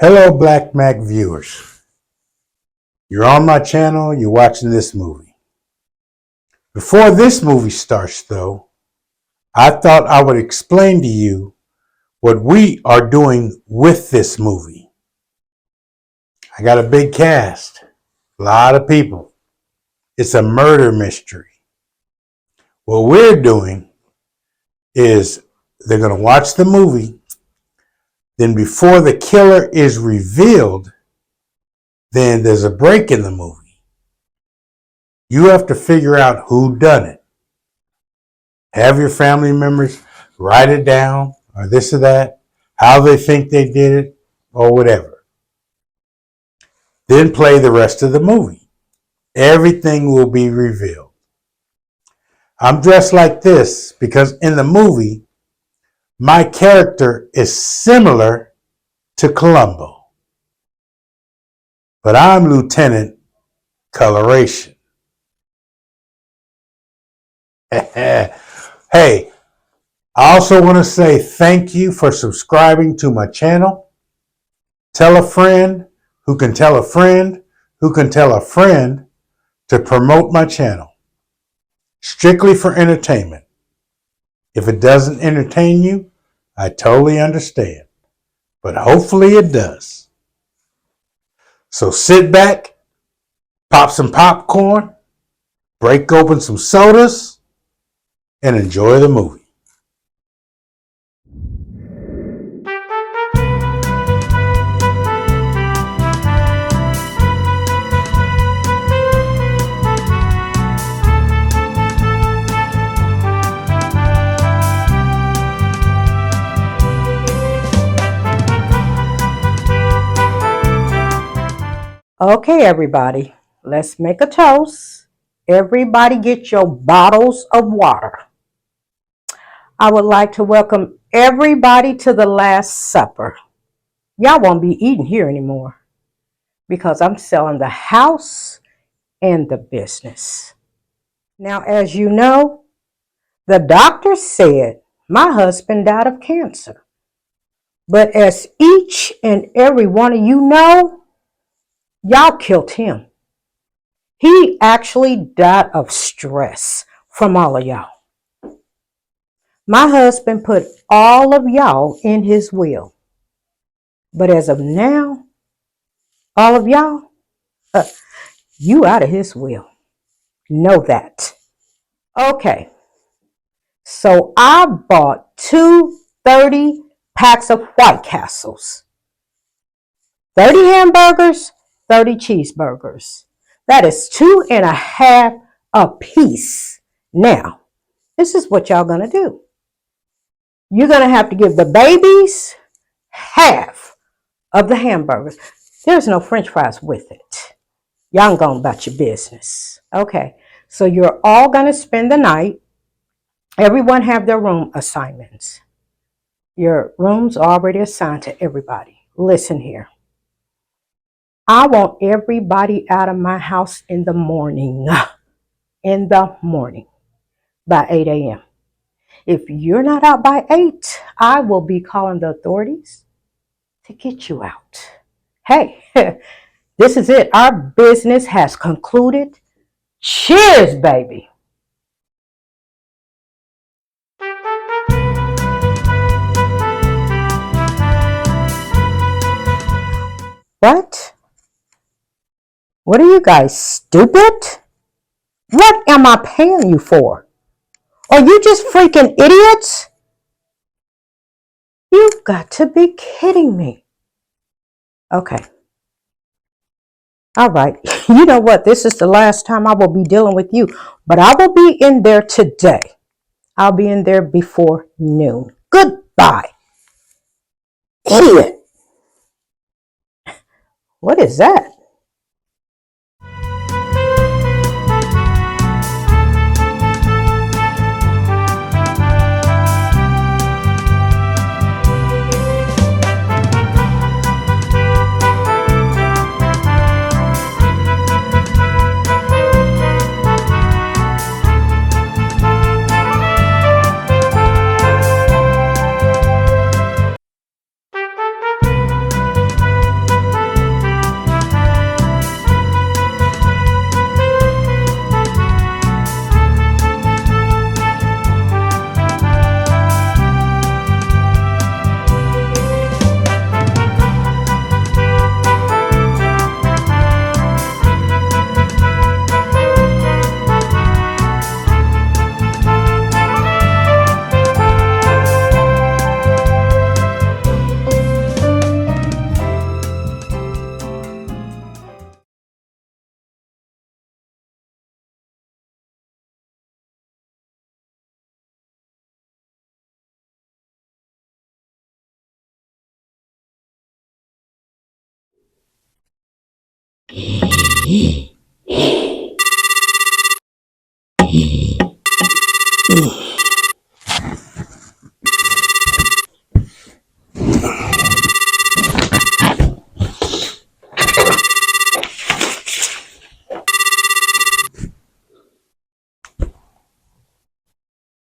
Hello, Blackmac viewers. You're on my channel, you're watching this movie. Before this movie starts, though, I thought I would explain to you what we are doing with this movie. I got a big cast, a lot of people. It's a murder mystery. What we're doing is they're going to watch the movie, then before the killer is revealed, then there's a break in the movie. You have to figure out who done it. Have your family members write it down, or this or that, how they think they did it, or whatever. Then play the rest of the movie. Everything will be revealed. I'm dressed like this because in the movie, my character is similar to Columbo, but I'm Lieutenant Coloration. Hey, I also want to say thank you for subscribing to my channel. Tell a friend who can tell a friend who can tell a friend to promote my channel. Strictly for entertainment. If it doesn't entertain you, I totally understand. But hopefully it does. So sit back, pop some popcorn, break open some sodas, and enjoy the movie. Okay, everybody, let's make a toast. Everybody get your bottles of water. I would like to welcome everybody to the Last Supper. Y'all won't be eating here anymore because I'm selling the house and the business. Now, as you know, the doctor said my husband died of cancer. But as each and every one of you know, y'all killed him. He actually died of stress from all of y'all. My husband put all of y'all in his will. But as of now, all of y'all, you out of his will. Know that. Okay. So I bought 30 packs of White Castles. 30 hamburgers, 30 cheeseburgers. That is 2.5 a piece. Now, this is what y'all gonna do. You're gonna have to give the babies half of the hamburgers. There's no French fries with it. Y'all going about your business. Okay, so you're all gonna spend the night. Everyone have their room assignments. Your rooms are already assigned to everybody. Listen here. I want everybody out of my house in the morning. In the morning. By 8 a.m. If you're not out by 8, I will be calling the authorities to get you out. Hey, this is it. Our business has concluded. Cheers, baby. What? What are you guys, stupid? What am I paying you for? Are you just freaking idiots? You've got to be kidding me. Okay. All right. You know what? This is the last time I will be dealing with you, but I will be in there today. I'll be in there before noon. Goodbye. Idiot. What is that?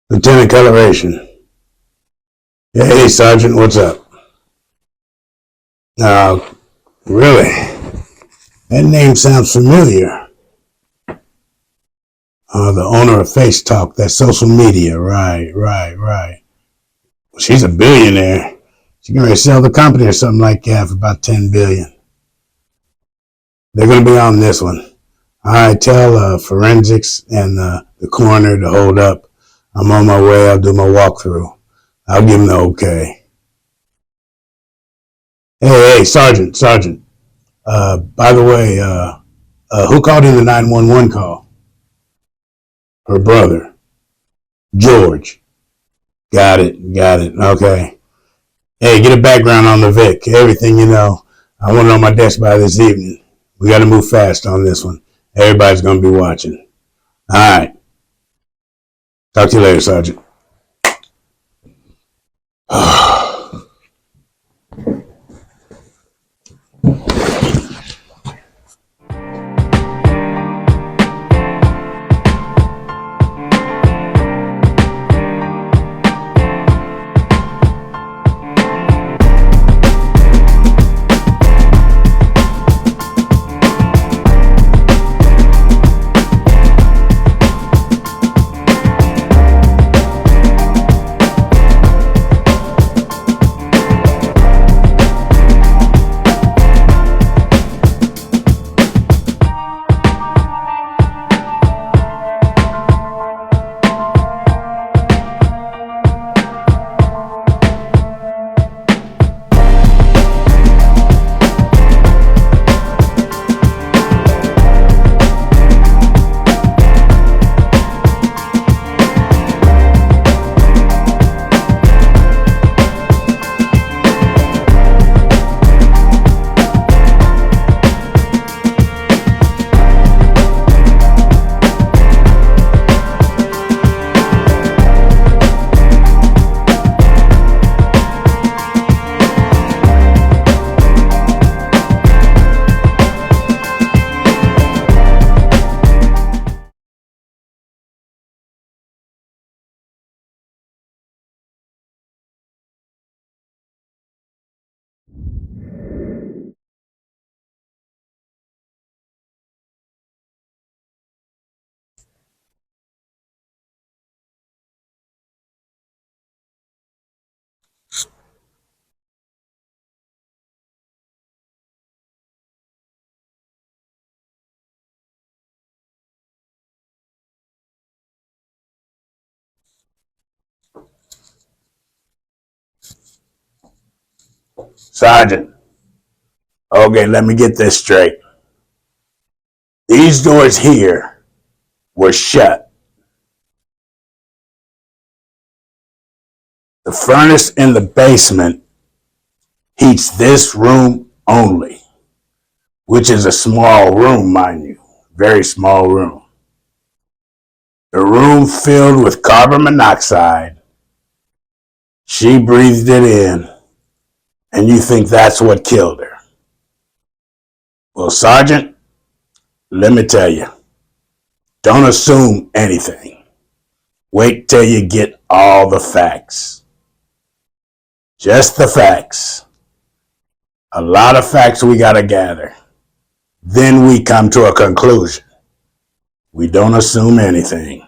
Lieutenant Coloration. Hey, Sergeant, what's up? Really? That name sounds familiar. The owner of Face Talk, that social media. Right. She's a billionaire. She's going to sell the company or something like that for about $10 billion. They're going to be on this one. All right, tell forensics and the coroner to hold up. I'm on my way. I'll do my walkthrough. I'll give them the okay. Hey, Sergeant. By the way, who called in the 911 call? Her brother, George. Got it. Okay. Hey, get a background on the Vic. Everything you know. I want it on my desk by this evening. We got to move fast on this one. Everybody's going to be watching. All right. Talk to you later, Sergeant. Sergeant. Okay, let me get this straight. These doors here were shut. The furnace in the basement heats this room only, which is a small room, mind you. Very small room. The room filled with carbon monoxide. She breathed it in, and you think that's what killed her. Well, Sergeant, let me tell you, don't assume anything. Wait till you get all the facts. Just the facts. A lot of facts we gotta gather. Then we come to a conclusion. We don't assume anything.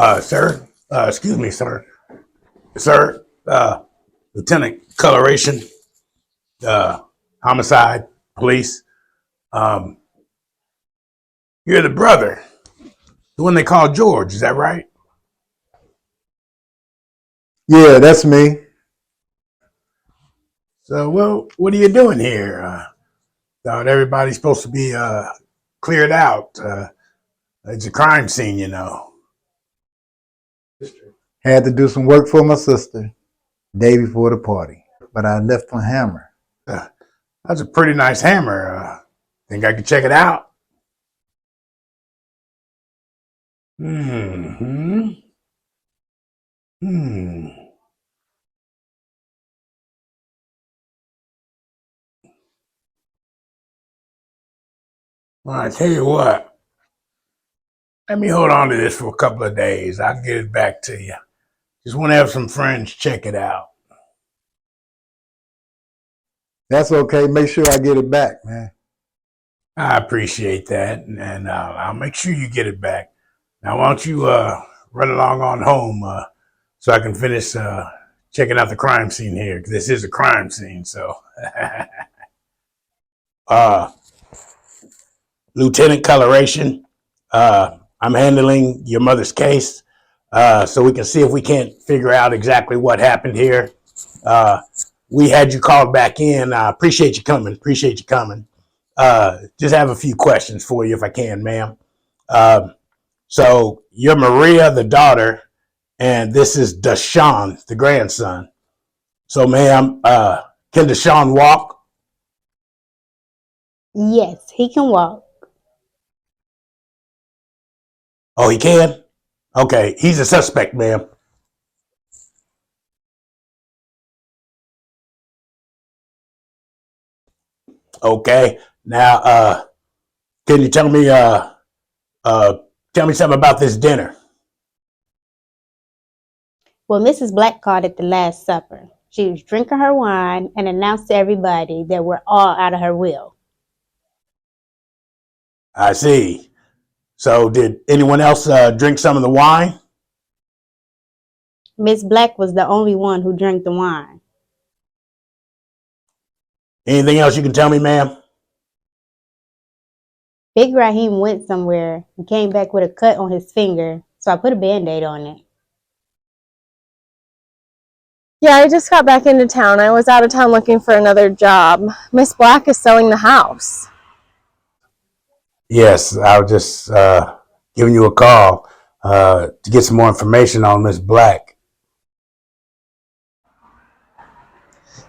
Sir, excuse me, sir. Sir, Lieutenant Coloration, Homicide, Police. Um, you're the brother, the one they call George, is that right? Yeah, that's me. So, well, what are you doing here? Thought everybody's supposed to be cleared out. It's a crime scene, you know. Had to do some work for my sister day before the party, but I left my hammer. That's a pretty nice hammer. Think I could check it out? Hmm. Hmm. Well, I tell you what. Let me hold on to this for a couple of days. I'll get it back to you. Just want to have some friends check it out. That's okay. Make sure I get it back, man. I appreciate that, and I'll make sure you get it back. Now, why don't you run along on home so I can finish checking out the crime scene here? Because this is a crime scene, so. uh, Lieutenant Coloration, I'm handling your mother's case so we can see if we can't figure out exactly what happened here. Uh, we had you called back in. I appreciate you coming. Appreciate you coming. Just have a few questions for you if I can, ma'am. So you're Maria, the daughter, and this is Deshaun, the grandson. So, ma'am, can Deshaun walk? Yes, he can walk. Oh, he can? Okay, he's a suspect, ma'am. Okay. Now, can you uh, tell me something about this dinner? Well, Mrs. Black called it the Last Supper. She was drinking her wine and announced to everybody that we're all out of her will. I see. So, did anyone else drink some of the wine? Miss Black was the only one who drank the wine. Anything else you can tell me, ma'am? Big Raheem went somewhere and came back with a cut on his finger, so I put a Band-Aid on it. Yeah, I just got back into town. I was out of town looking for another job. Miss Black is selling the house. Yes, I was just giving you a call to get some more information on Miss Black.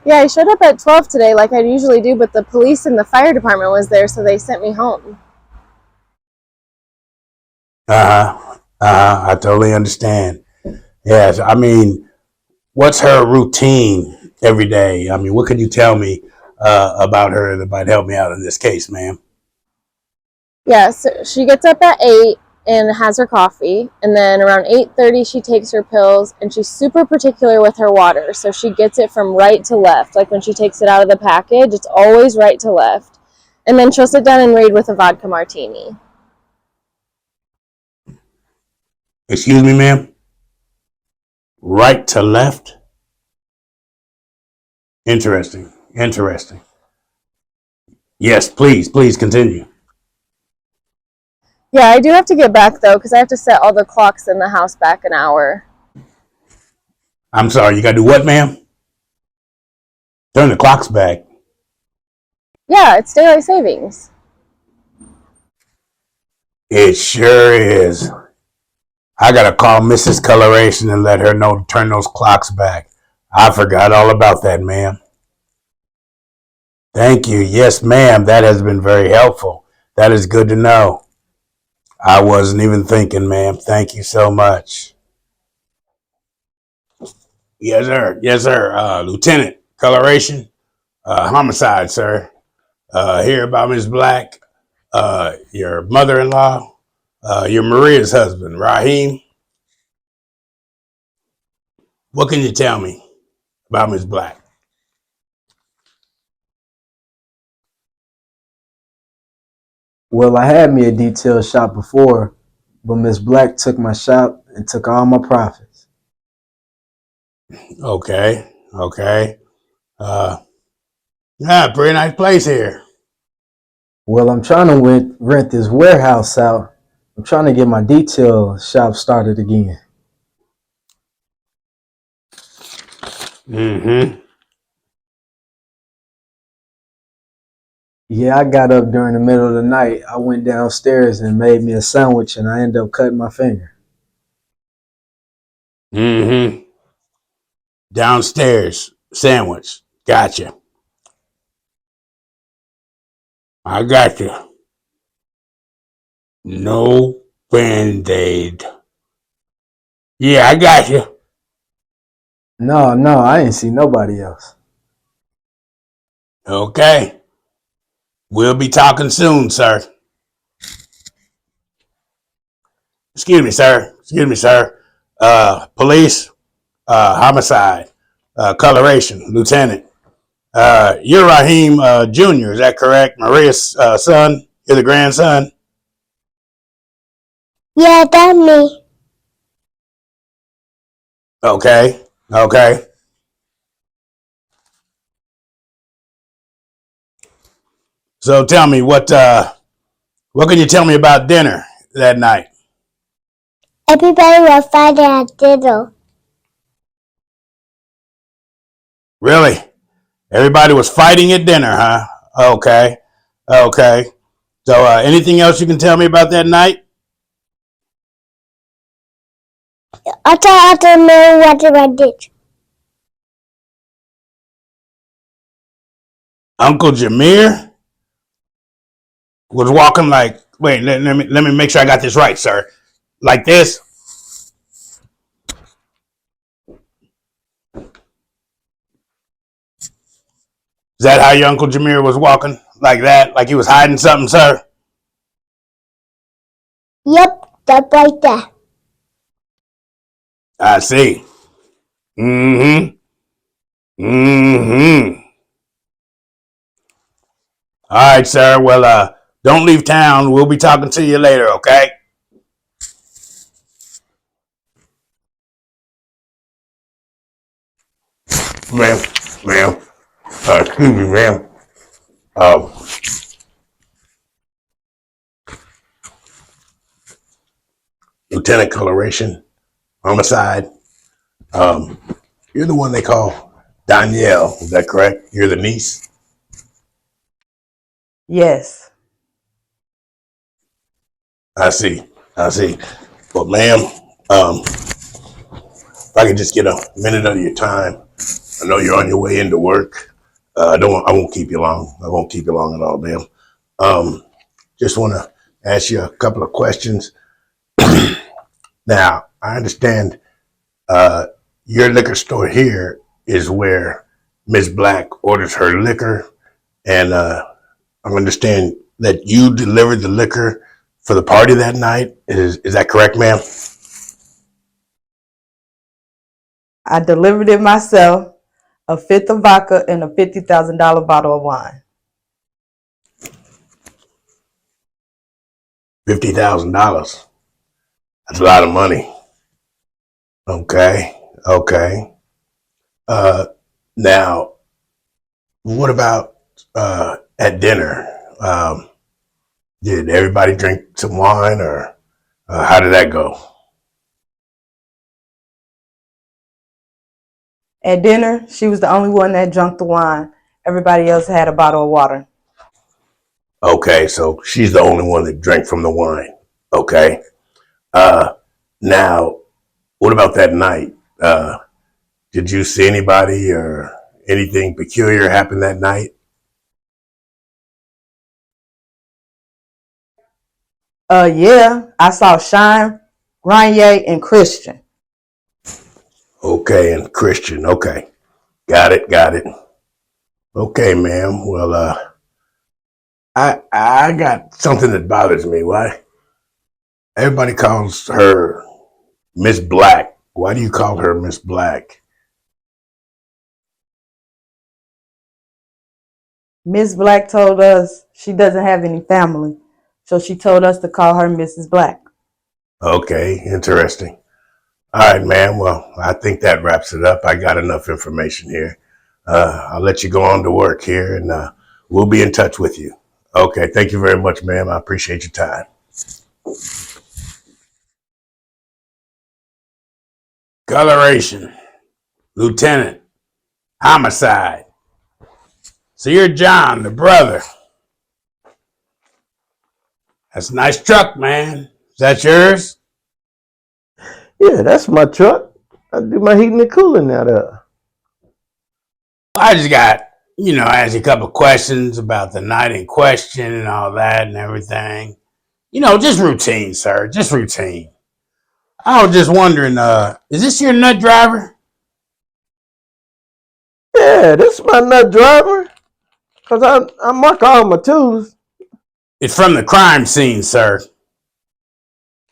Yeah, I showed up at 12 today like I usually do, but the police and the fire department was there, so they sent me home. I totally understand. Yes, I mean, what's her routine every day? I mean, what can you tell me about her that might help me out in this case, ma'am? Yeah, so she gets up at 8 and has her coffee, and then around 8:30 she takes her pills, and she's super particular with her water, so she gets it from right to left. Like when she takes it out of the package, it's always right to left. And then she'll sit down and read with a vodka martini. Excuse me, ma'am? Right to left? Interesting. Interesting. Yes, please continue. Yeah, I do have to get back though, because I have to set all the clocks in the house back an hour. I'm sorry, you gotta do what, ma'am? Turn the clocks back. Yeah, it's daylight savings. It sure is. I gotta call Mrs. Coloration and let her know to turn those clocks back. I forgot all about that, ma'am. Thank you. Yes, ma'am. That has been very helpful. That is good to know. I wasn't even thinking, ma'am. Thank you so much. Yes, sir. Yes, sir. Lieutenant Coloration, homicide, sir. Hear about Miss Black, your mother-in-law, your Maria's husband, Raheem. What can you tell me about Miss Black? Well, I had me a detail shop before, but Miss Black took my shop and took all my profits. Okay. Yeah, pretty nice place here. Well, I'm trying to rent this warehouse out. I'm trying to get my detail shop started again. Mm-hmm. Yeah, I got up during the middle of the night. I went downstairs and made me a sandwich, and I ended up cutting my finger. Mm-hmm. Downstairs. Sandwich. Gotcha. I gotcha. No Band-Aid. Yeah, I gotcha. No, I ain't see nobody else. Okay. We'll be talking soon, sir. Excuse me, sir. Police, homicide, coloration, lieutenant. You're Raheem Jr., is that correct? Maria's son? You're the grandson? Yeah, that's me. Okay. So tell me, what can you tell me about dinner that night? Everybody was fighting at dinner. Really? Everybody was fighting at dinner, huh? Okay. So anything else you can tell me about that night? I don't know what I did. Uncle Jameer was walking like, wait, let me make sure I got this right, sir. Like this? Is that how your Uncle Jameer was walking? Like that? Like he was hiding something, sir? Yep, that's right there. I see. Mm-hmm. Mm-hmm. All right, sir. Well, don't leave town. We'll be talking to you later, okay? Ma'am. Excuse me, ma'am. Um, Lieutenant Coloration, homicide. Um, you're the one they call Danielle. Is that correct? You're the niece. Yes. I see. Well, ma'am, if I could just get a minute of your time. I know you're on your way into work. I won't keep you long. I won't keep you long at all, ma'am. Just want to ask you a couple of questions. Now, I understand your liquor store here is where Miss Black orders her liquor, and I understand that you delivered the liquor for the party that night. Is that correct, ma'am? I delivered it myself, a fifth of vodka and a $50,000 bottle of wine. $50,000. That's a lot of money. Okay. Uh, Now, what about at dinner? Did everybody drink some wine, or how did that go? At dinner, she was the only one that drank the wine. Everybody else had a bottle of water. Okay, so she's the only one that drank from the wine. Okay. Uh, Now, what about that night? Did you see anybody or anything peculiar happen that night? Yeah, I saw Shine, Grenier, and Christian. Okay, and Christian. Okay, got it. Okay, ma'am. Well, I got something that bothers me. Why everybody calls her Miss Black? Why do you call her Miss Black? Miss Black told us she doesn't have any family, so she told us to call her Mrs. Black. Okay, interesting. All right, man. Well, I think that wraps it up. I got enough information here. I'll let you go on to work here, and we'll be in touch with you. Okay. Thank you very much, ma'am. I appreciate your time. Coloration, Lieutenant, Homicide. So you're John, the brother. That's a nice truck, man. Is that yours? Yeah, that's my truck. I do my heating and cooling out of. I just got, ask you a couple of questions about the night in question and all that and everything. Just routine, sir. Just routine. I was just wondering, is this your nut driver? Yeah, this is my nut driver. Cause I mark all my tools. It's from the crime scene, sir.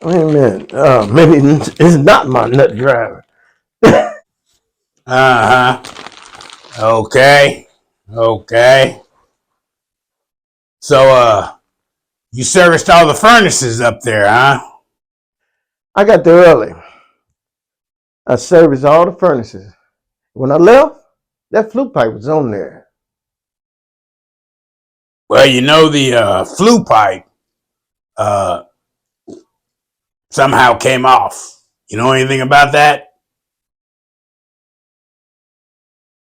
Wait a minute. Maybe it's not my nut driver. Uh-huh. Okay. Okay. So, you serviced all the furnaces up there, huh? I got there early. I serviced all the furnaces. When I left, that flue pipe was on there. Well, the flue pipe uh, somehow came off. You know anything about that?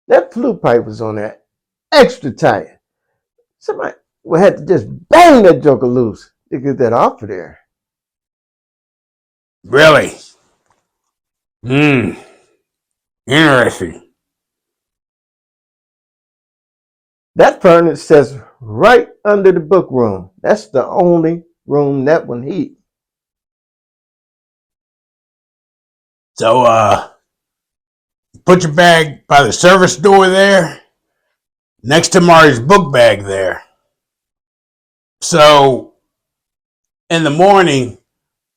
That flue pipe was on there extra tight. Somebody would have to just bang that joker loose to get that off of there. Really? Interesting. That furnace sits right under the book room. That's the only room that one heat. So, put your bag by the service door there, next to Mari's book bag there. So, in the morning,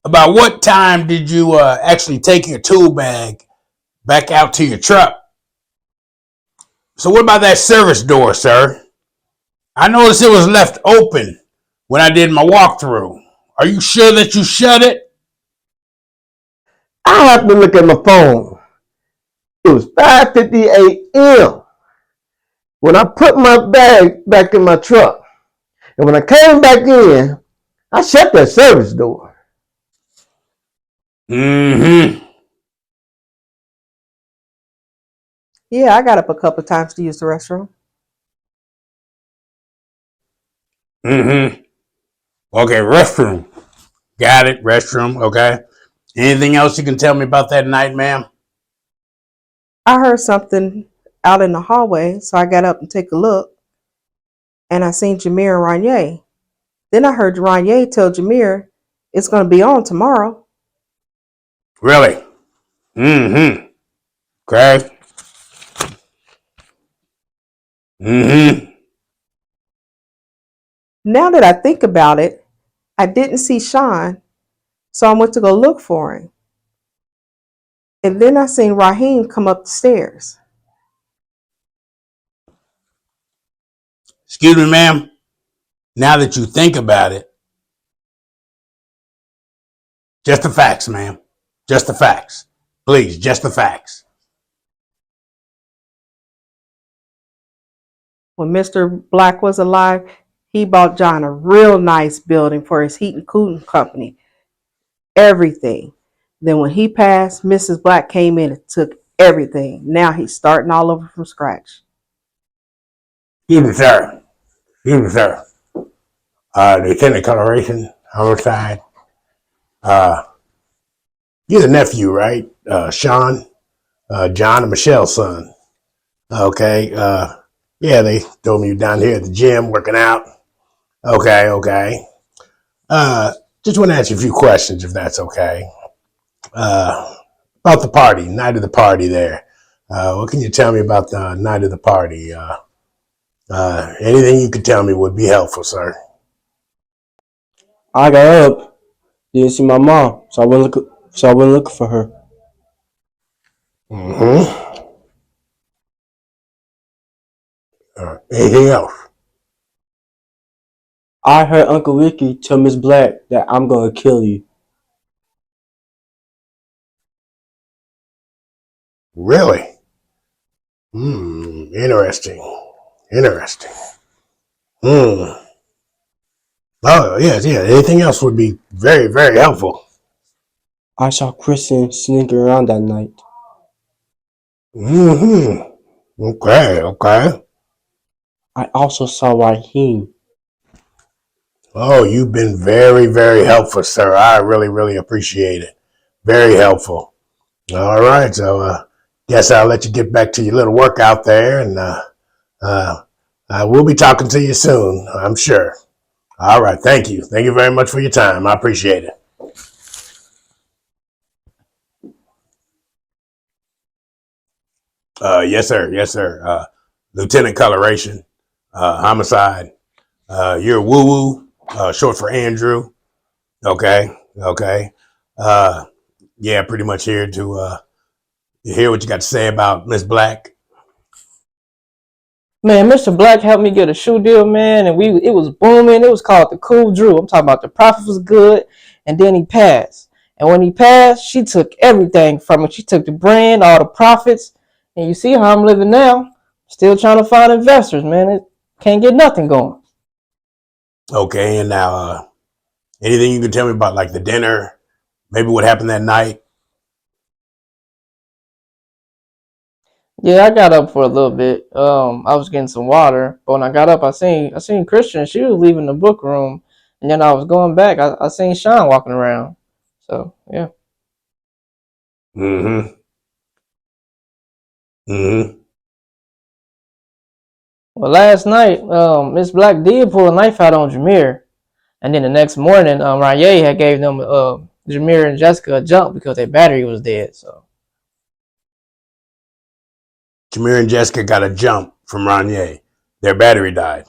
about what time did you actually take your tool bag back out to your truck? So, what about that service door, sir? I noticed it was left open when I did my walkthrough. Are you sure that you shut it? I happened to look at my phone. It was 5:50 a.m. when I put my bag back in my truck. And when I came back in, I shut that service door. Mm-hmm. Yeah, I got up a couple of times to use the restroom. Mm-hmm. Okay, restroom. Got it, restroom, okay. Anything else you can tell me about that night, ma'am? I heard something out in the hallway, so I got up and take a look, and I seen Jameer and Ranye. Then I heard Ranye tell Jameer it's going to be on tomorrow. Really? Mm-hmm. Okay. Mm-hmm. Now that I think about it, I didn't see Sean, so I went to go look for him. And then I seen Raheem come up the stairs. Excuse me, ma'am. Now that you think about it, just the facts, ma'am. Just the facts. Please, just the facts. When Mr. Black was alive, he bought John a real nice building for his heat and cooling company. Everything. Then when he passed, Mrs. Black came in and took everything. Now he's starting all over from scratch. Excuse me, sir. Excuse me, sir. Lieutenant Coloration, homicide. Uh, you're the nephew, right? Sean? John and Michelle's son. Okay. Yeah, they told me you're down here at the gym working out. Okay, okay. Just want to ask you a few questions, if that's okay. Uh, about the party, night of the party there. What can you tell me about the night of the party? Anything you could tell me would be helpful, sir. I got up, didn't see my mom, so I went looking for her. Mm-hmm. Anything else? I heard Uncle Ricky tell Miss Black that I'm gonna kill you. Really? Interesting. Interesting. Hmm. Oh, yes, yeah. Anything else would be very, very helpful. I saw Kristen sneaking around that night. Mm-hmm. Okay, okay. I also saw Raheem. Oh, you've been very, very helpful, sir. I really, really appreciate it. Very helpful. All right, so guess I'll let you get back to your little workout there, and uh, I will be talking to you soon, I'm sure. All right, thank you. Thank you very much for your time. I appreciate it. Yes, sir. Yes, sir. Lieutenant Coloration, Homicide. You're Woo Woo, short for Andrew. Okay, okay. Uh, yeah, pretty much here to hear what you got to say about Miss Black. Man, Mr. Black helped me get a shoe deal, man, and it was booming. It was called the Cool Drew. I'm talking about the profit was good, and then he passed. And when he passed, she took everything from it. She took the brand, all the profits, and you see how I'm living now. Still trying to find investors, man. It can't get nothing going. Okay, and now anything you can tell me about like the dinner, maybe what happened that night? Yeah, I got up for a little bit. I was getting some water, but when I got up, I seen Christian. She was leaving the book room, and then I was going back. I seen Sean walking around. So yeah. Mm-hmm. Mm-hmm. Well, last night, Miss Black did pull a knife out on Jameer, and then the next morning, Ranye had gave them Jameer and Jessica a jump because their battery was dead. So Jameer and Jessica got a jump from Ranye. Their battery died.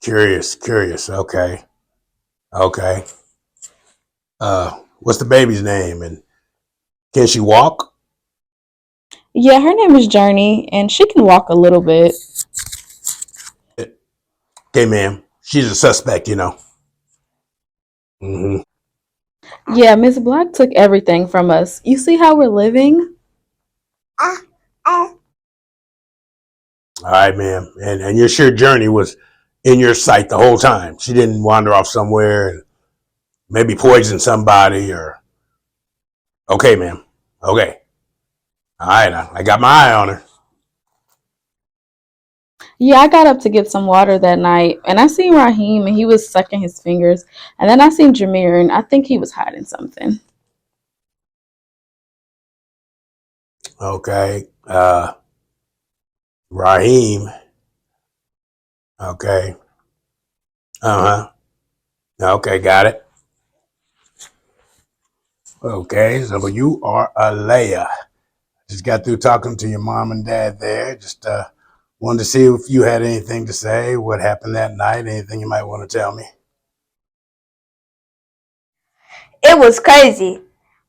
Curious, curious. Okay, okay. What's the baby's name, and can she walk? Yeah, her name is Journey, and she can walk a little bit. Okay, ma'am. She's a suspect, you know. Mm-hmm. Yeah, Miss Black took everything from us. You see how we're living? All right, ma'am. And your sure journey was in your sight the whole time. She didn't wander off somewhere and maybe poison somebody or. Okay, ma'am. Okay. All right, I got my eye on her. Yeah, I got up to get some water that night, and I seen Raheem, and he was sucking his fingers. And then I seen Jameer, and I think he was hiding something. Okay. Raheem. Okay. Uh huh. Okay, got it. Okay, so you are a Leia. Just got through talking to your mom and dad there. Just wanted to see if you had anything to say, what happened that night, anything you might want to tell me. It was crazy.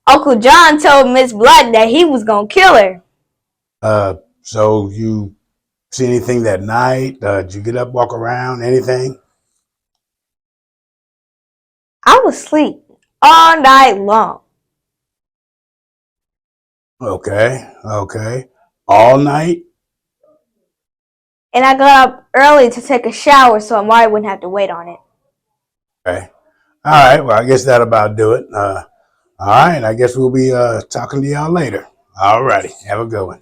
Uncle John told Miss Black that he was gonna kill her. So you see anything that night? Did you get up, walk around, anything? I was asleep all night long. Okay, okay. All night? And I got up early to take a shower so Amari wouldn't have to wait on it. Okay. All right, well, I guess that'll about do it. All right, I guess we'll be talking to y'all later. All righty, have a good one.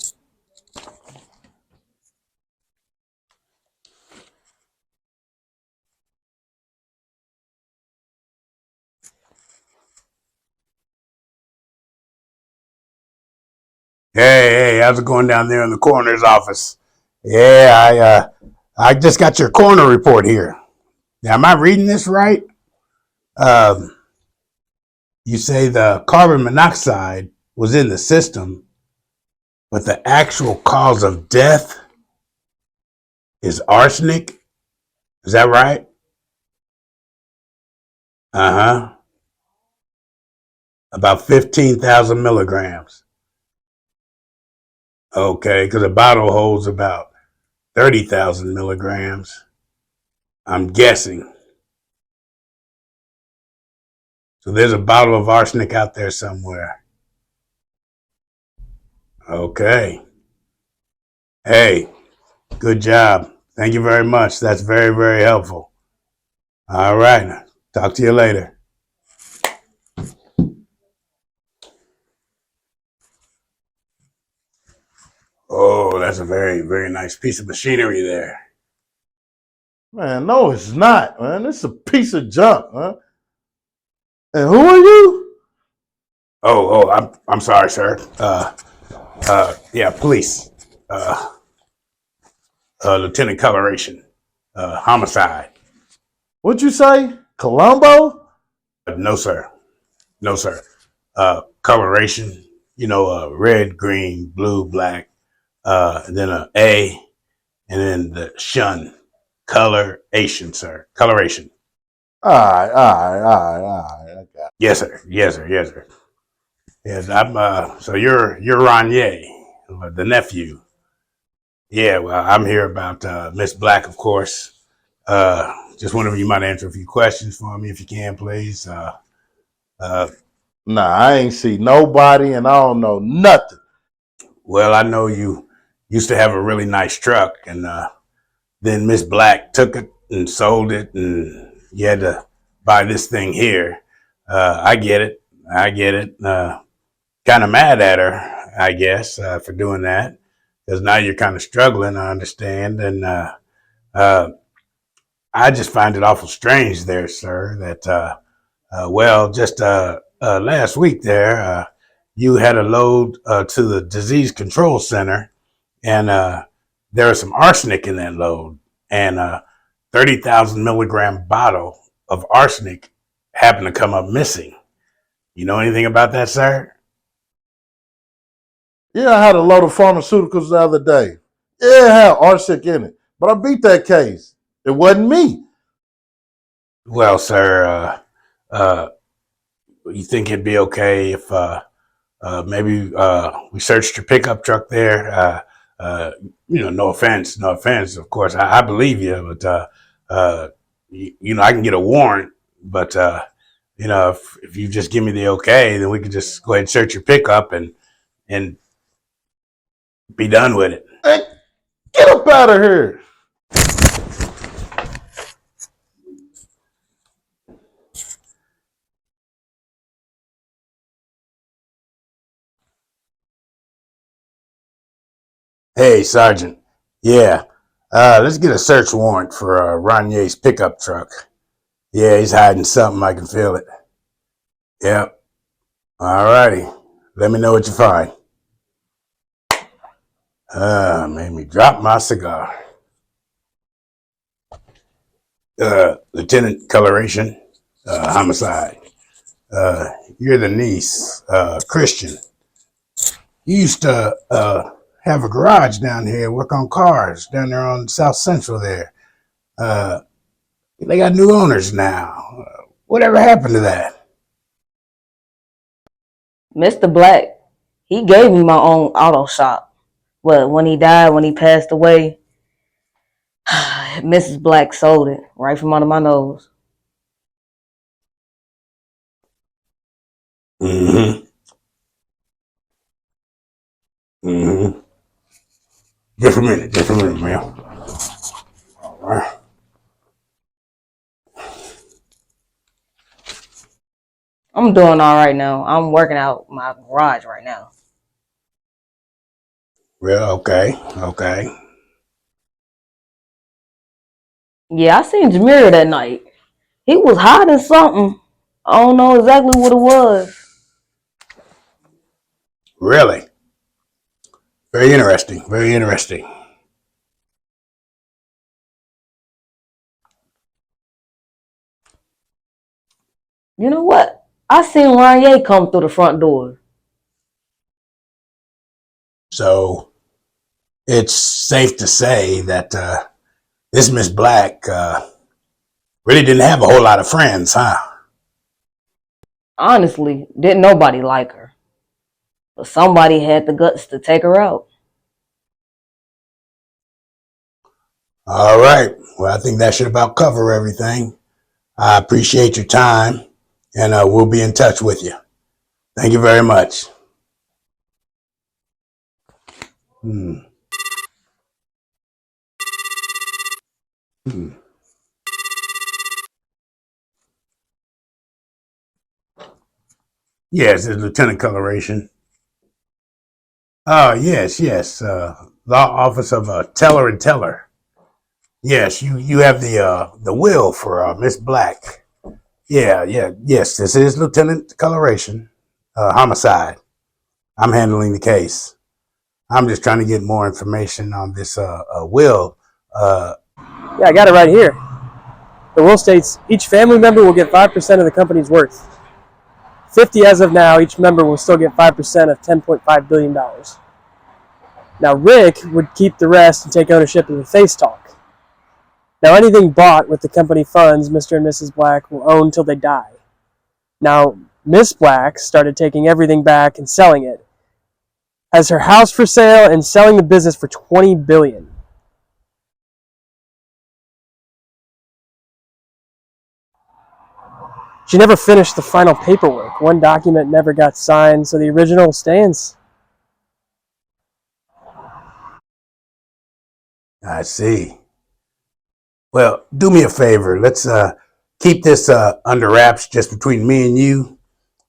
Hey, how's it going down there in the coroner's office? Yeah, I just got your coroner report here. Now, am I reading this right? Um, you say the carbon monoxide was in the system, but the actual cause of death is arsenic. Is that right? Uh huh. About 15,000 milligrams. Okay, because a bottle holds about 30,000 milligrams. I'm guessing. So there's a bottle of arsenic out there somewhere. Okay. Hey, good job. Thank you very much. That's very, very helpful. All right. Talk to you later. Oh, that's a very, very nice piece of machinery there. Man, no, it's not, man. It's a piece of junk, huh? And who are you? I'm sorry, sir. Yeah, police. Uh, Lieutenant Coloration. Homicide. What'd you say? Columbo? No, sir. No, sir. Coloration. Red, green, blue, black. And then a A, and then the shun. Coloration, sir. Coloration. All right. I got it. Yes, sir. Yes, sir. Yes, sir. Yes, I'm. So you're Ronier, the nephew. Yeah. Well, I'm here about Miss Black, of course. Just wondering if you might answer a few questions for me, if you can, please. Uh, Nah, I ain't see nobody and I don't know nothing. well, I know you used to have a really nice truck, and then Miss Black took it and sold it, and you had to buy this thing here. I get it. I get it. Kind of mad at her, I guess, for doing that, because now you're kind of struggling. I understand, and uh, I just find it awful strange, there, sir. That just last week there, you had a load to the disease control center, and there was some arsenic in that load, and 30,000 milligram bottle of arsenic happened to come up missing. You know anything about that, sir? Yeah, I had a load of pharmaceuticals the other day. Yeah, it had arsenic in it. But I beat that case. It wasn't me. Well, sir, you think it'd be okay if maybe we searched your pickup truck there? No offense, no offense. Of course, I believe you, but I can get a warrant. But if you just give me the okay, then we could just go ahead and search your pickup and be done with it. Hey, get up out of here. Hey, Sergeant. Yeah, let's get a search warrant for Ronier's pickup truck. Yeah, he's hiding something. I can feel it. Yep. All righty. Let me know what you find. Made me drop my cigar. Lieutenant Coloration, homicide. You're the niece, Christian. You used to have a garage down here, work on cars down there on South Central there. Uh, they got new owners now. Whatever happened to that? Mr. Black, he gave me my own auto shop. But when he died, when he passed away, Mrs. Black sold it right from under my nose. Mm-hmm. Mm-hmm. Just a minute, ma'am. All right. I'm doing all right now. I'm working out my garage right now. Well, okay. Yeah, I seen Jameer that night. He was hiding something. I don't know exactly what it was. Really? Very interesting. Very interesting. You know what? I seen Ranye come through the front door. So it's safe to say that this Miss Black really didn't have a whole lot of friends, huh? Honestly, didn't nobody like her. But somebody had the guts to take her out. All right. Well, I think that should about cover everything. I appreciate your time, and we'll be in touch with you. Thank you very much. Hmm. Hmm. Yes, it's Lieutenant Coloration. Yes, yes. Law Office of Teller and Teller. Yes, you have the will for Miss Black. Yeah, yeah, yes. This is Lieutenant Coloration. Homicide. I'm handling the case. I'm just trying to get more information on this will. Yeah, I got it right here. The will states each family member will get 5% of the company's worth. 50 as of now, each member will still get 5% of $10.5 billion. Now, Rick would keep the rest and take ownership of the Face Talk. Now, anything bought with the company funds, Mr. and Mrs. Black will own till they die. Now, Miss Black started taking everything back and selling it. Has her house for sale and selling the business for $20 billion. She never finished the final paperwork. One document never got signed, so the original stands. I see. Well, do me a favor. Let's keep this under wraps just between me and you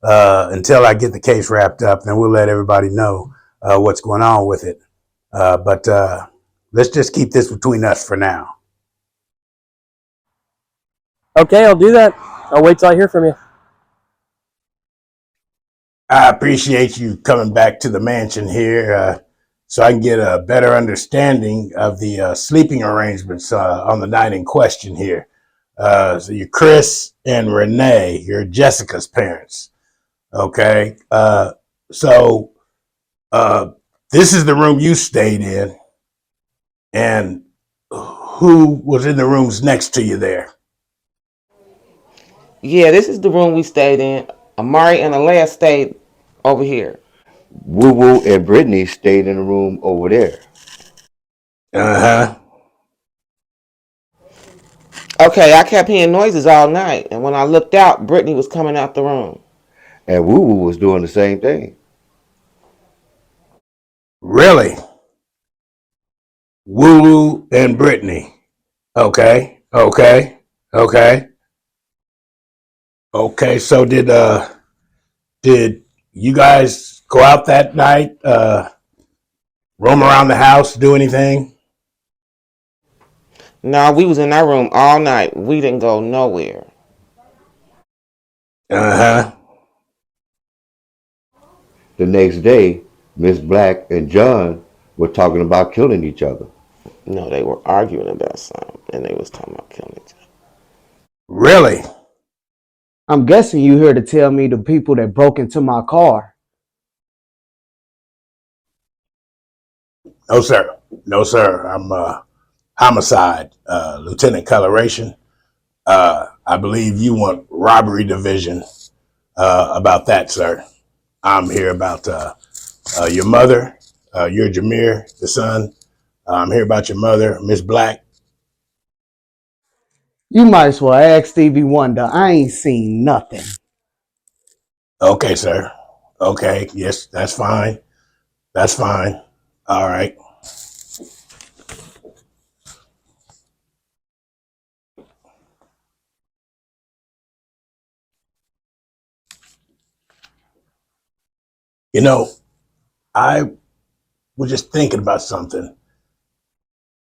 until I get the case wrapped up. Then we'll let everybody know what's going on with it. But let's just keep this between us for now. Okay, I'll do that. I'll wait till I hear from you. I appreciate you coming back to the mansion here so I can get a better understanding of the sleeping arrangements on the night in question here. So you're Chris and Renee, you're Jessica's parents. Okay. So this is the room you stayed in, and who was in the rooms next to you there? Yeah, this is the room we stayed in. Amari and Alea stayed over here. Woo Woo and Brittany stayed in the room over there. Uh-huh. Okay, I kept hearing noises all night, and when I looked out, Brittany was coming out the room. And Woo Woo was doing the same thing. Really? Woo and Brittany. Okay. Okay. Okay. Okay. So did you guys go out that night, roam around the house, do anything? No, we was in our room all night. We didn't go nowhere. Uh-huh. The next day, Miss Black and John were talking about killing each other. No, they were arguing about something, and they was talking about killing each other. Really? I'm guessing you here to tell me the people that broke into my car. No, sir. No, sir. I'm homicide, Lieutenant Coloration. I believe you want robbery division about that, sir. I'm here about your mother. You're Jameer, the son. I'm here about your mother, Miss Black. You might as well ask Stevie Wonder. I ain't seen nothing. Okay, sir. Okay. Yes, that's fine. That's fine. All right. You know, I was just thinking about something.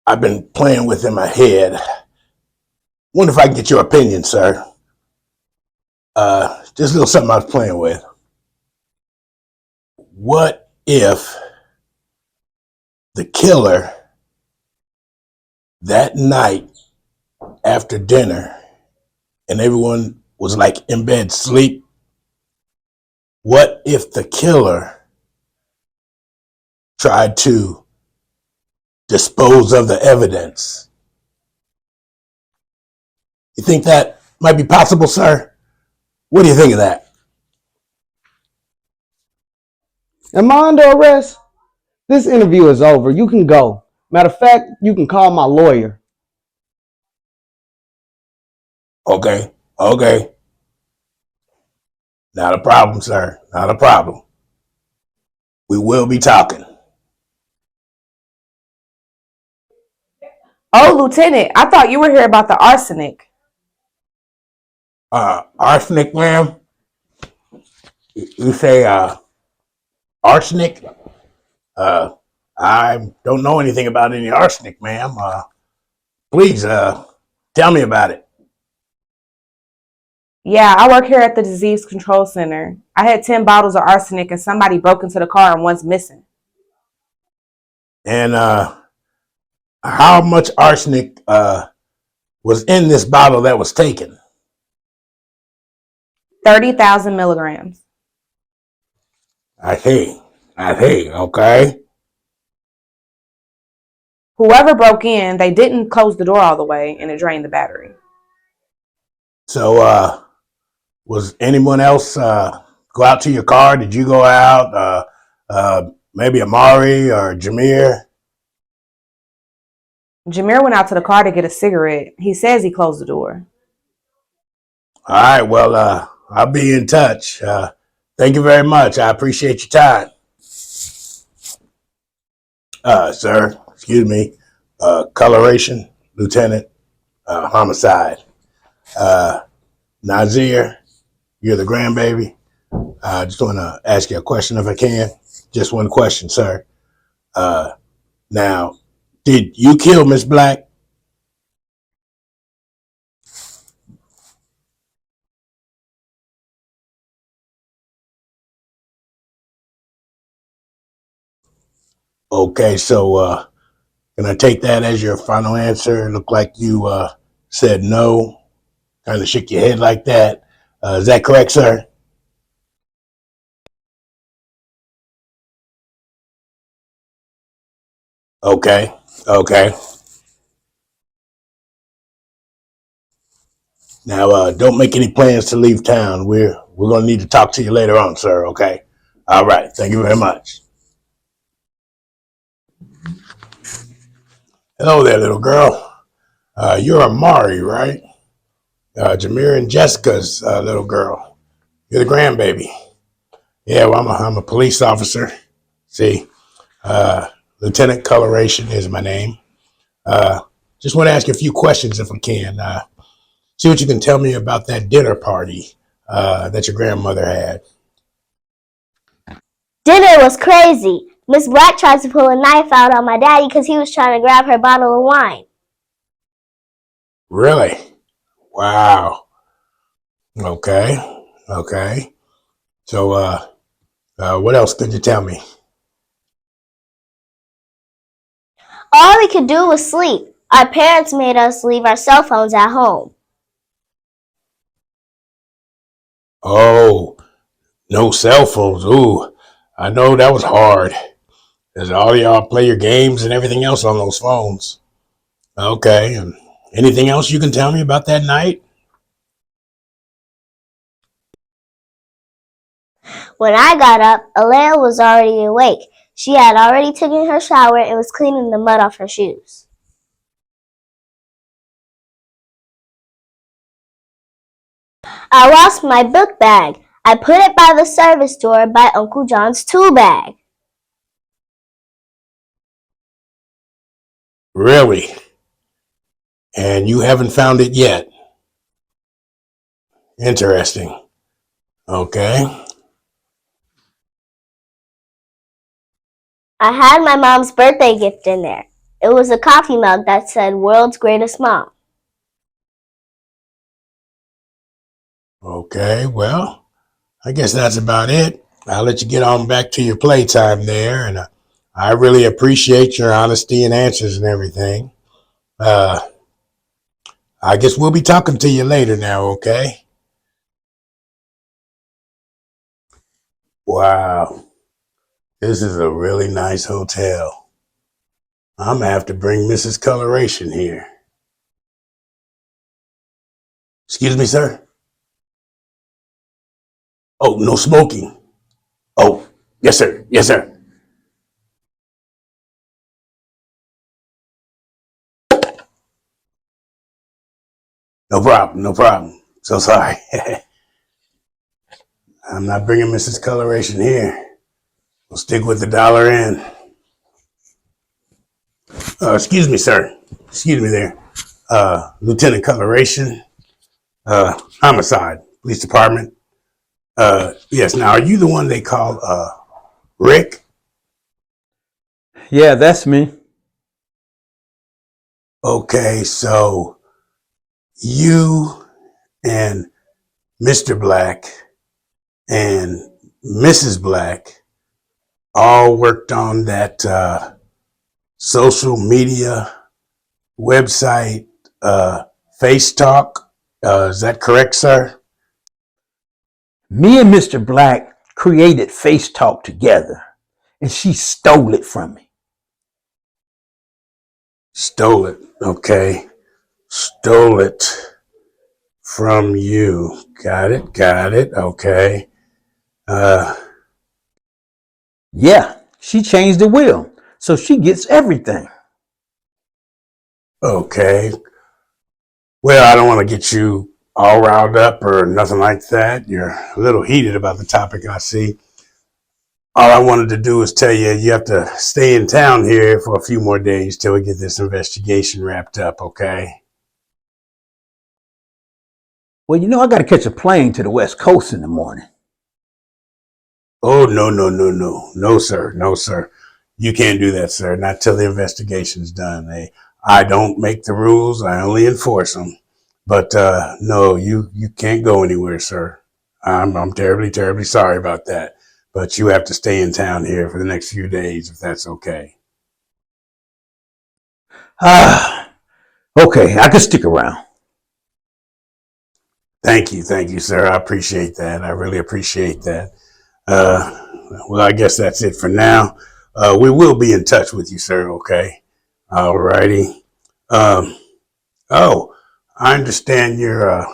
I've been playing with in my head. Wonder if I can get your opinion, sir. Just a little something I was playing with. What if the killer that night after dinner and everyone was like in bed sleep? What if the killer tried to dispose of the evidence? You think that might be possible, sir? What do you think of that? Am I under arrest? This interview is over. You can go. Matter of fact, you can call my lawyer. Okay, okay. Not a problem, sir. Not a problem. We will be talking. Oh, Lieutenant, I thought you were here about the arsenic. Arsenic, ma'am? You say, arsenic? I don't know anything about any arsenic, ma'am. Please, tell me about it. Yeah, I work here at the Disease Control Center. I had 10 bottles of arsenic and somebody broke into the car and one's missing. And, how much arsenic, was in this bottle that was taken? 30,000 milligrams. I see. Okay. Whoever broke in, they didn't close the door all the way and it drained the battery. So, was anyone else, go out to your car? Did you go out? Maybe Amari or Jameer? Jameer went out to the car to get a cigarette. He says he closed the door. All right, well, I'll be in touch. Thank you very much. I appreciate your time. Sir, excuse me. Coloration, Lieutenant, homicide. Nazir, you're the grandbaby. I just want to ask you a question if I can. Just one question, sir. Now, did you kill Miss Black? Okay, so can I take that as your final answer? It looked like you said no, kind of shook your head like that. Is that correct, sir? Okay, okay. Now, don't make any plans to leave town. We're gonna need to talk to you later on, sir. Okay. All right. Thank you very much. Hello there, little girl. You're Amari, right? Jameer and Jessica's little girl. You're the grandbaby. Yeah, well, I'm a police officer. See, Lieutenant Coloration is my name. Just want to ask you a few questions if I can. See what you can tell me about that dinner party that your grandmother had. Dinner was crazy. Miss Black tried to pull a knife out on my daddy because he was trying to grab her bottle of wine. Really? Wow. Okay. Okay. So, what else could you tell me? All we could do was sleep. Our parents made us leave our cell phones at home. Oh, no cell phones. Ooh, I know that was hard. Because all y'all play your games and everything else on those phones. Okay. And anything else you can tell me about that night? When I got up, Alea was already awake. She had already taken her shower and was cleaning the mud off her shoes. I lost my book bag. I put it by the service door by Uncle John's tool bag. Really? And you haven't found it yet? Interesting. Okay. I had my mom's birthday gift in there. It was a coffee mug that said World's Greatest Mom. Okay, well, I guess that's about it. I'll let you get on back to your playtime there, and I really appreciate your honesty and answers and everything. Uh, I guess we'll be talking to you later now, okay? Wow, this is a really nice hotel. I'm gonna have to bring Mrs. Coloration here. Excuse me, sir? Oh, no smoking. Oh, yes, sir. Yes, sir. No problem. No problem. So sorry. I'm not bringing Mrs. Coloration here. We'll stick with the dollar in. Excuse me, sir. Excuse me there. Lieutenant Coloration, Homicide, Police Department. Yes, now, are you the one they call Rick? Yeah, that's me. Okay, so you and Mr. Black and Mrs. Black all worked on that social media website, Face Talk. Is that correct, sir? Me and Mr. Black created Face Talk together, and she stole it from me. Stole it. Okay. Stole it from you. Got it. Got it. Okay. Yeah, she changed the will, so she gets everything. Okay. Well, I don't want to get you all riled up or nothing like that. You're a little heated about the topic, I see. All I wanted to do is tell you you have to stay in town here for a few more days till we get this investigation wrapped up, okay? Well, you know, I got to catch a plane to the West Coast in the morning. Oh, no, no, no, no. No, sir. No, sir. You can't do that, sir. Not till the investigation's done. I don't make the rules. I only enforce them. But no, you can't go anywhere, sir. I'm terribly, terribly sorry about that. But you have to stay in town here for the next few days, if that's okay. Okay, I can stick around. Thank you, sir. I appreciate that. I really appreciate that. Well, I guess that's it for now. We will be in touch with you, sir, okay? All righty. Oh, I understand you're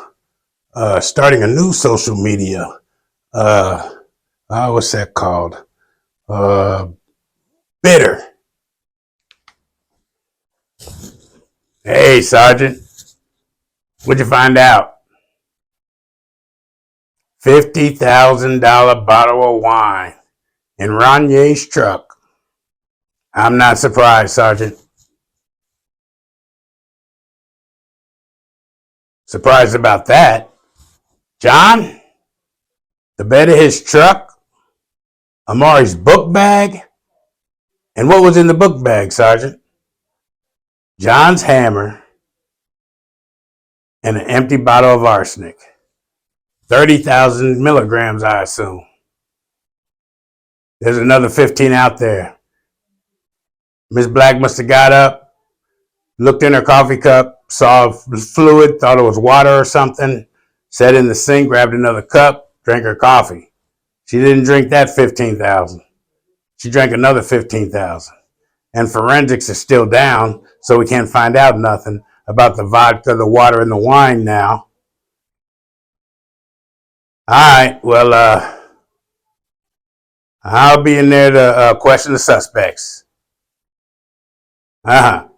starting a new social media. What's that called? Bitter. Hey, Sergeant. What'd you find out? $50,000 bottle of wine in Ronier's truck. I'm not surprised, Sergeant. Surprised about that? John? The bed of his truck? Amari's book bag? And what was in the book bag, Sergeant? John's hammer and an empty bottle of arsenic. 30,000 milligrams, I assume. There's another 15 out there. Miss Black must have got up, looked in her coffee cup, saw fluid, thought it was water or something, set in the sink, grabbed another cup, drank her coffee. She didn't drink that 15,000. She drank another 15,000. And forensics is still down, so we can't find out nothing about the vodka, the water, and the wine now. All right, well, I'll be in there to question the suspects. Uh-huh.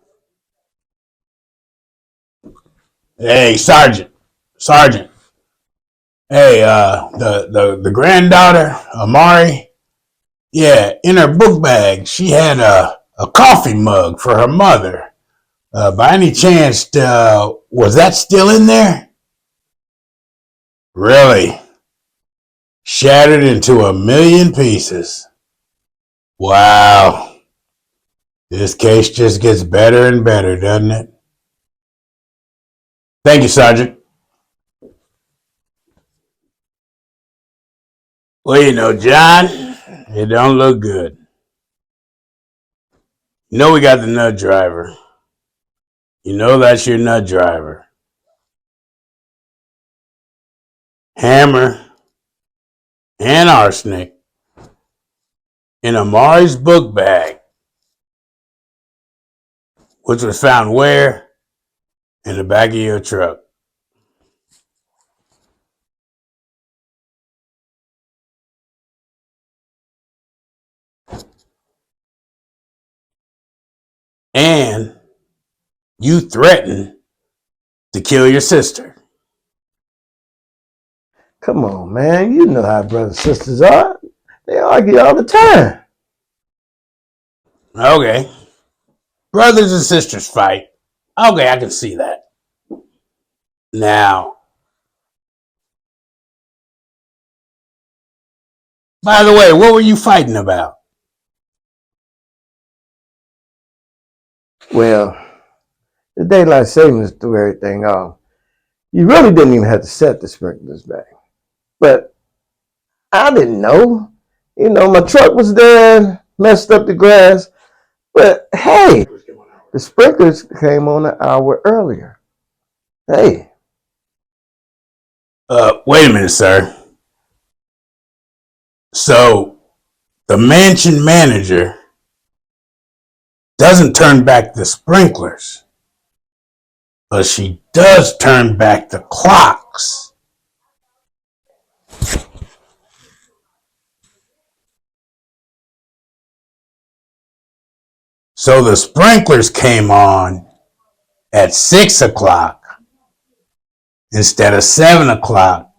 Hey, Sergeant. Hey, the granddaughter, Amari, yeah, in her book bag, she had a coffee mug for her mother. By any chance, was that still in there? Really? Shattered into a million pieces. Wow. This case just gets better and better, doesn't it? Thank you, Sergeant. Well, you know, John, it don't look good. You know we got the nut driver. You know that's your nut driver. Hammer and arsenic in Amari's book bag, which was found where? In the back of your truck. And you threatened to kill your sister. Come on, man. You know how brothers and sisters are. They argue all the time. Okay. Brothers and sisters fight. Okay, I can see that. Now, by the way, what were you fighting about? Well, the daylight savings threw everything off. You really didn't even have to set the sprinklers back. But I didn't know. My truck was there, messed up the grass. But hey, the sprinklers came on an hour earlier. Hey. Wait a minute, sir. So, the mansion manager doesn't turn back the sprinklers, but she does turn back the clocks. So the sprinklers came on at 6 o'clock instead of 7 o'clock,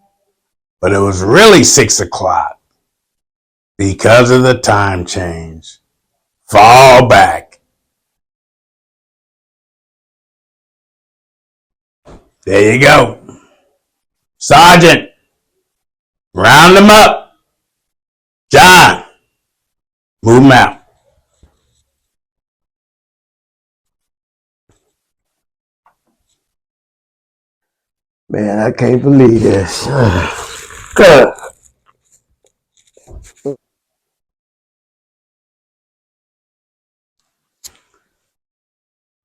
but it was really 6 o'clock because of the time change. Fall back. There you go. Sergeant, round them up. John, move them out. Man, I can't believe this. God.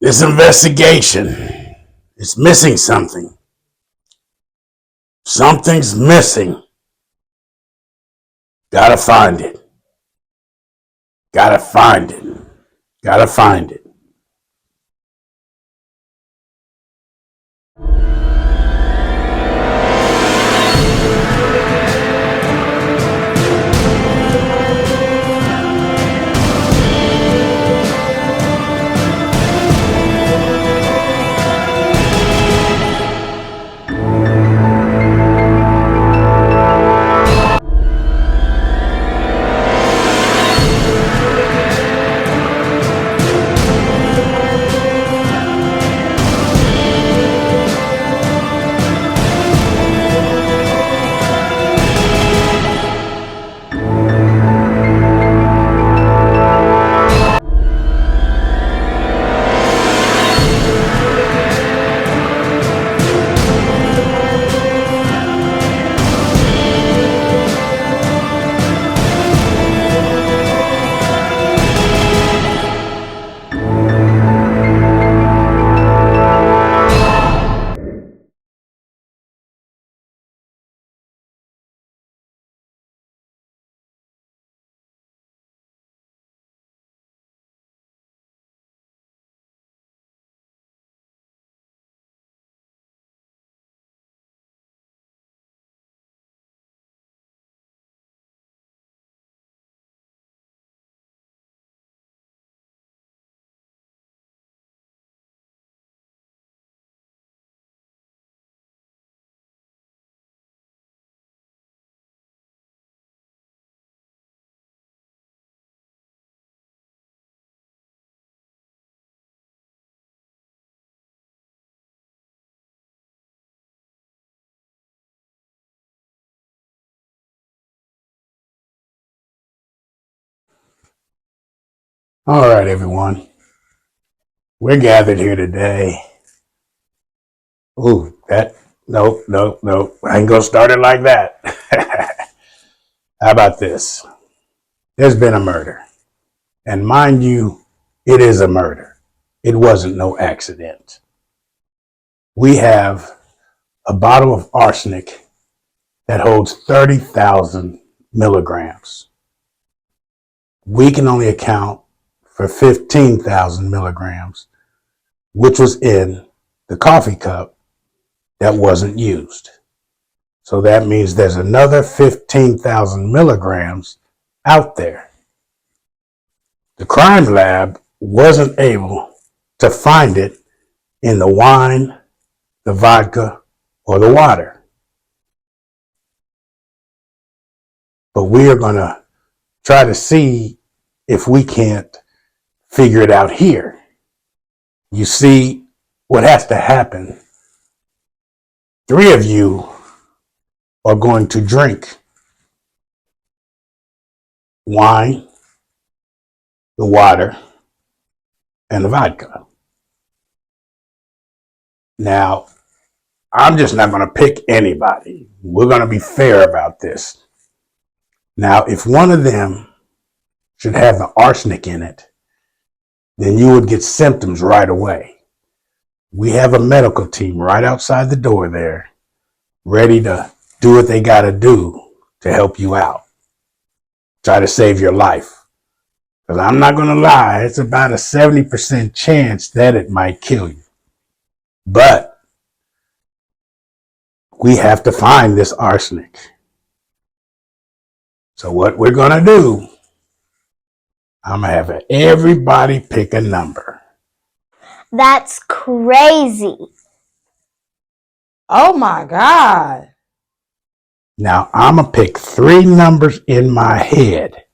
This investigation is missing something. Something's missing. Gotta find it. Gotta find it. Gotta find it. All right, everyone. We're gathered here today. Ooh, nope. I ain't gonna start it like that. How about this? There's been a murder. And mind you, it is a murder. It wasn't no accident. We have a bottle of arsenic that holds 30,000 milligrams. We can only account for 15,000 milligrams, which was in the coffee cup that wasn't used. So that means there's another 15,000 milligrams out there. The crime lab wasn't able to find it in the wine, the vodka, or the water. But we are going to try to see if we can't figure it out here. You see, what has to happen, 3 of you are going to drink wine, the water, and the vodka. Now, I'm just not going to pick anybody. We're going to be fair about this. Now, if one of them should have the arsenic in it, then you would get symptoms right away. We have a medical team right outside the door there, ready to do what they got to do to help you out. Try to save your life. Because I'm not going to lie, it's about a 70% chance that it might kill you. But we have to find this arsenic. So what we're going to do, I'm going to have everybody pick a number. That's crazy. Oh my God. Now, I'm going to pick 3 numbers in my head.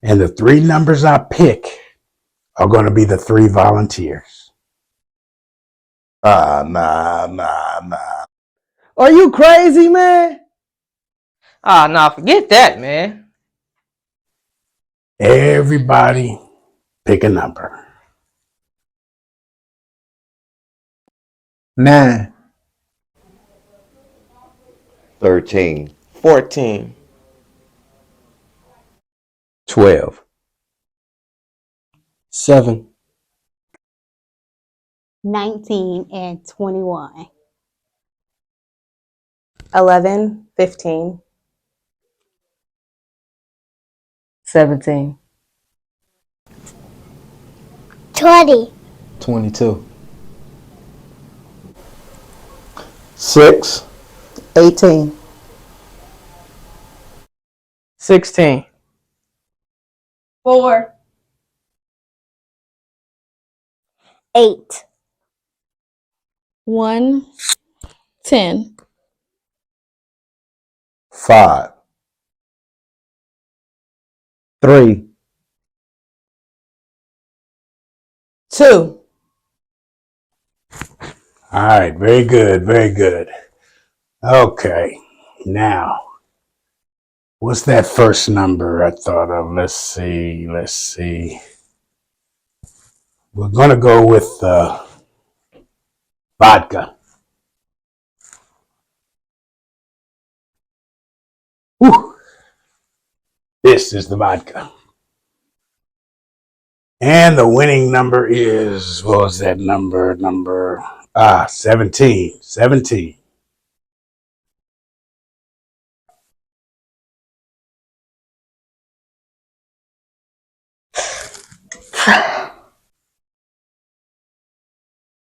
And the 3 numbers I pick are going to be the 3 volunteers. Nah. Are you crazy, man? Ah, nah, forget that, man. Everybody pick a number. 9. 13. 14. 12. 7. 19 and 21. 11, 15. 17. 20. 22. 6. 18. 16. 4. 8. 1, 10. 5. 3. 2. All right, very good, very good. Okay, now, what's that first number I thought of? Let's see. We're going to go with vodka. Whew. This is the vodka. And the winning number is, what was that number? 17. 17.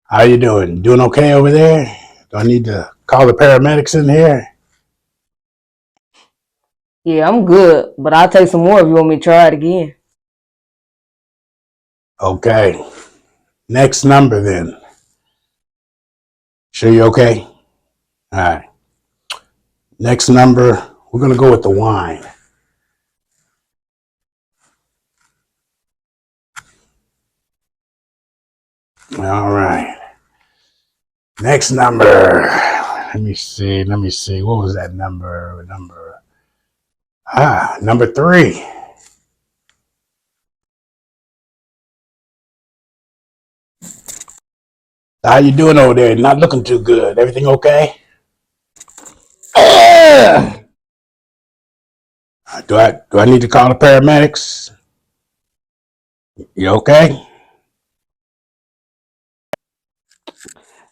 How you doing? Doing okay over there? Do I need to call the paramedics in here? Yeah, I'm good, but I'll take some more if you want me to try it again. Okay. Next number then. Sure you okay? All right. Next number, we're going to go with the wine. All right. Next number. Let me see. What was that number? Number 3. How you doing over there? Not looking too good. Everything okay? Do I need to call the paramedics? You okay?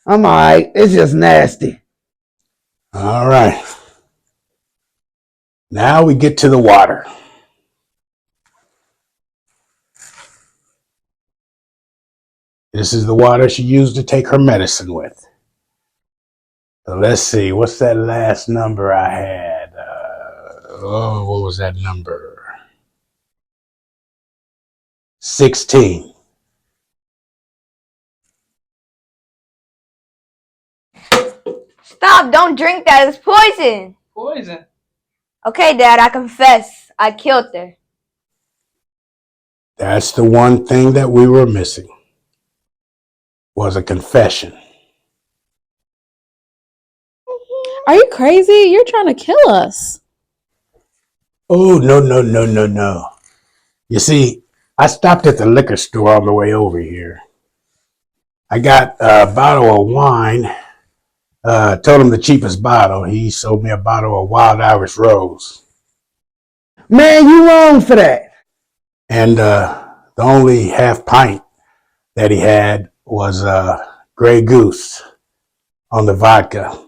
I'm alright. It's just nasty. All right. Now we get to the water. This is the water she used to take her medicine with. So let's see. What's that last number I had? What was that number? 16. Stop! Don't drink that. It's poison. Poison. Okay, Dad, I confess. I killed her. That's the one thing that we were missing. was a confession. Are you crazy? You're trying to kill us. Oh, no. You see, I stopped at the liquor store on the way over here. I got a bottle of wine. Told him the cheapest bottle. He sold me a bottle of Wild Irish Rose. Man, you wrong for that. And the only half pint that he had was Grey Goose on the vodka.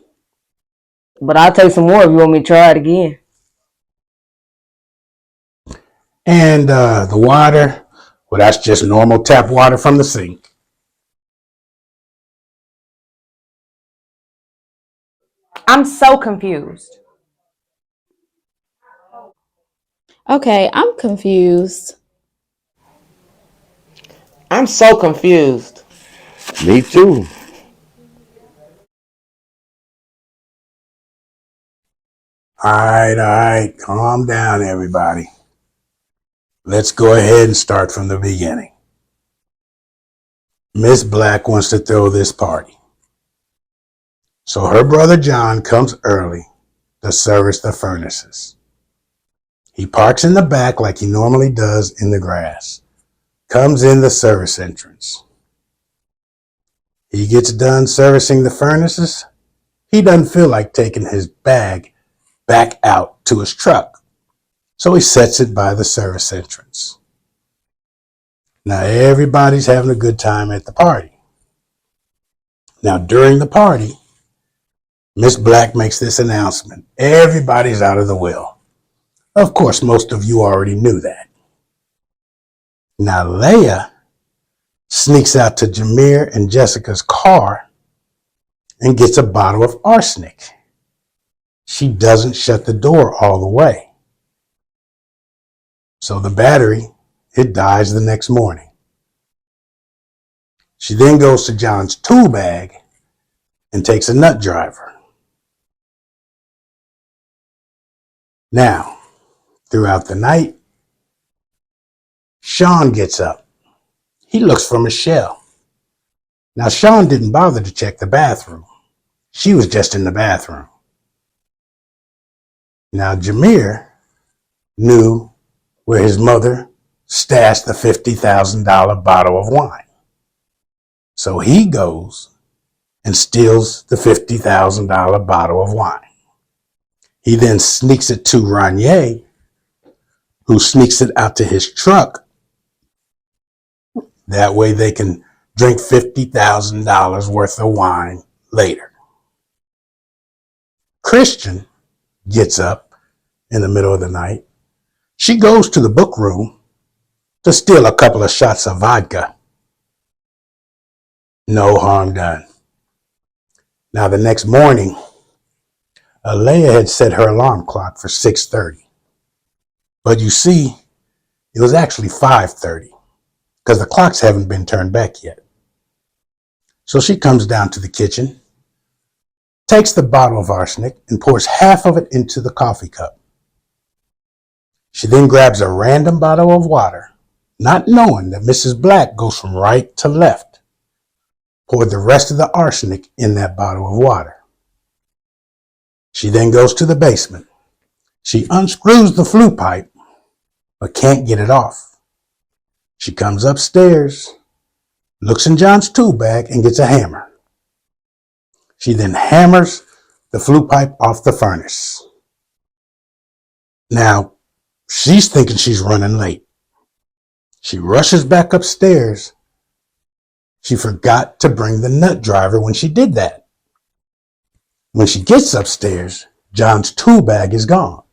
But I'll take some more if you want me to try it again. And the water, well, that's just normal tap water from the sink. I'm so confused. Okay, I'm confused. I'm so confused. Me too. All right, calm down, everybody. Let's go ahead and start from the beginning. Miss Black wants to throw this party. So her brother John comes early to service the furnaces. He parks in the back like he normally does in the grass. Comes in the service entrance. He gets done servicing the furnaces. He doesn't feel like taking his bag back out to his truck. So he sets it by the service entrance. Now everybody's having a good time at the party. Now during the party, Miss Black makes this announcement. Everybody's out of the will. Of course, most of you already knew that. Now Leia sneaks out to Jameer and Jessica's car and gets a bottle of arsenic. She doesn't shut the door all the way. So the battery, it dies the next morning. She then goes to John's tool bag and takes a nut driver. Now, throughout the night, Sean gets up. He looks for Michelle. Now, Sean didn't bother to check the bathroom. She was just in the bathroom. Now, Jameer knew where his mother stashed the $50,000 bottle of wine. So he goes and steals the $50,000 bottle of wine. He then sneaks it to Ranier, who sneaks it out to his truck. That way they can drink $50,000 worth of wine later. Christian gets up in the middle of the night. She goes to the book room to steal a couple of shots of vodka. No harm done. Now the next morning, Leia had set her alarm clock for 6:30. But you see, it was actually 5:30 because the clocks haven't been turned back yet. So she comes down to the kitchen, takes the bottle of arsenic and pours half of it into the coffee cup. She then grabs a random bottle of water, not knowing that Mrs. Black goes from right to left, poured the rest of the arsenic in that bottle of water. She then goes to the basement. She unscrews the flue pipe, but can't get it off. She comes upstairs, looks in John's tool bag, and gets a hammer. She then hammers the flue pipe off the furnace. Now, she's thinking she's running late. She rushes back upstairs. She forgot to bring the nut driver when she did that. When she gets upstairs, John's tool bag is gone.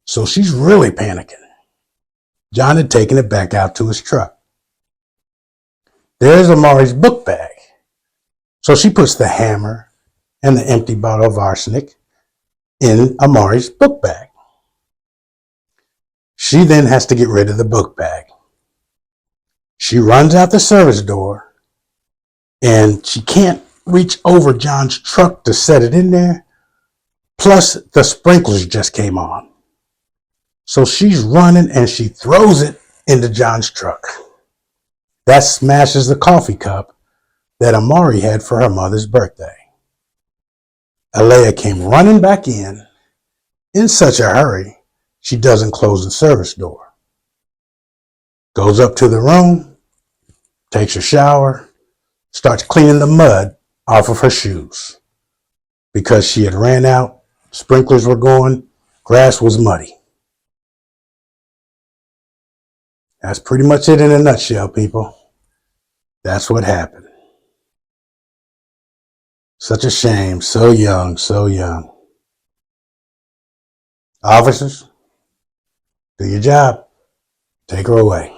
So she's really panicking. John had taken it back out to his truck. There's Amari's book bag. So she puts the hammer and the empty bottle of arsenic in Amari's book bag. She then has to get rid of the book bag. She runs out the service door and she can't reach over John's truck to set it in there. Plus the sprinklers just came on. So she's running and she throws it into John's truck. That smashes the coffee cup, that Amari had for her mother's birthday. Alea came running back in such a hurry, she doesn't close the service door. Goes up to the room, takes a shower, starts cleaning the mud off of her shoes. Because she had ran out, sprinklers were going, grass was muddy. That's pretty much it in a nutshell, people. That's what happened. Such a shame, so young, so young. Officers, do your job. Take her away.